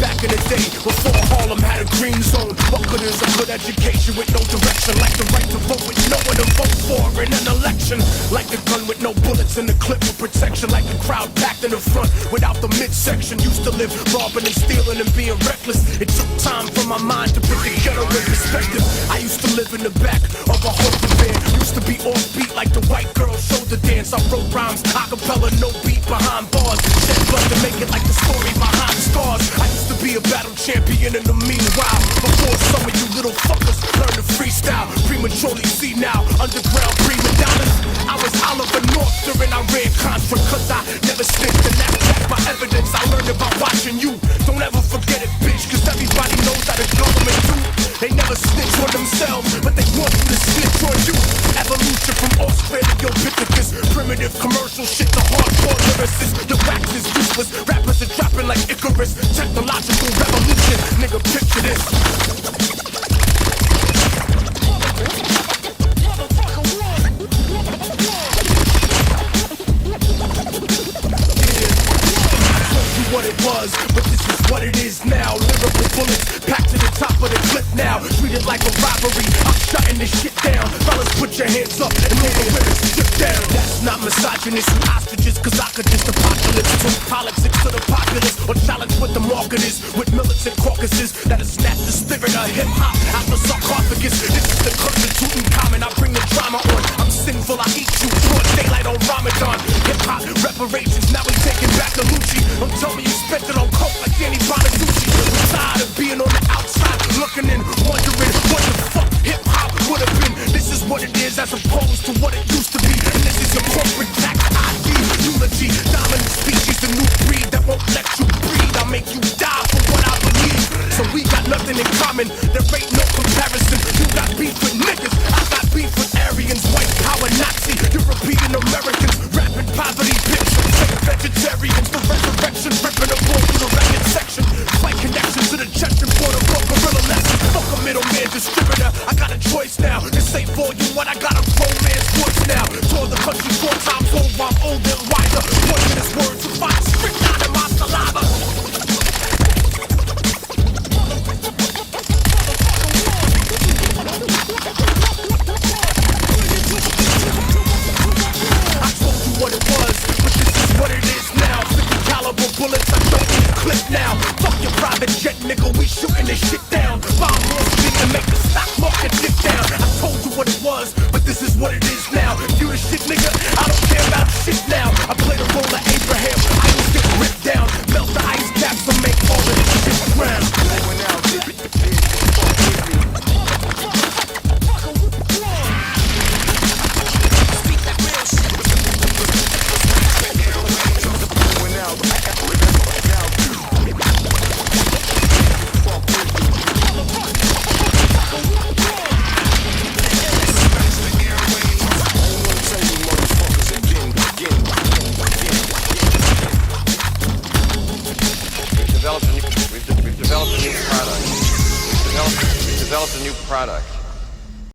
back in the day, before Harlem had a green zone. What good is a good education with no direction? Like the right to vote with no one to vote for in an election. Like a gun with no bullets in the clip for protection. Like a crowd packed in the front without the midsection. Used to live robbing and stealing and being reckless. It took time for my mind to put the ghetto in perspective. I used to live in the back of a holding van. Used to be offbeat like the white girl shoulder dance. I wrote rhymes, acapella, no beat behind bars. Shed blood to make it like the story behind stars. I used to be a battle champion in the meanwhile. Before some of you little fuckers learn to freestyle. Prematurely see now, underground prima donnas. I was Oliver North during I ran Contra, cause I never snitched, and that's back my evidence I learned about watching you. Don't ever forget it, bitch, cause everybody knows how the government do. They never snitch on themselves, but they want you to snitch on you. Evolution from Australopithecus. Primitive commercial shit to hardcore lyricists. The wax is useless, rappers are dropping like Icarus. Technological revolution, nigga, picture this. What it was, but this is what it is now. Lyrical bullets packed to the top of the clip now. Treat it like a robbery, I'm shutting this shit down. Fellas, put your hands up and move the lyrics, sit down. That's not misogynist, you ostriches, cause I could just apocalypse. From politics to the populace, or challenge what the market is. With militant caucuses that'll snatch the spirit of hip-hop out the sarcophagus. This is the constituting common, I bring the drama on. I'm sinful, I eat you, broad daylight on Ramadan. Hip-hop reparations, now we taking back the Lucci. Don't tell me you spent it on coke like Danny Bonaducci. I'm tired of being on the outside, looking in, wondering what the fuck hip-hop would have been. This is what it is as opposed to what it used to be. And this is your corporate tax ID, eulogy. Dominant species, the new breed that won't let you breathe. I'll make you die for what I believe. So we got nothing in common, there ain't no comparison. You got beef with niggas, I got beef with Aryans. White power Nazi, European Americans. Rapid poverty, bitch, fake vegetarians. The resurrection, ripping a roll through the record section. Fight connection to the Chechen border, broke gorilla lesson. Fuck a middleman distributor, I got a choice now. This ain't for you, what I got a grown man's voice now. Tour the country 4 times over, I'm older and wiser. Poisonous words to find strict out of my saliva. What it was, but this is what it is now. 50 caliber bullets, I don't need a clip now. Fuck your private jet, nigga, we shooting this shit down. Bomb Wall Street and make the stock market dip down. I told you what it was, but this is what it is now. You the shit, nigga, I don't care about shit now. I play the role of Abraham, I just get ripped down. Melt the ice caps and make all of this shit drown. We've developed a new product.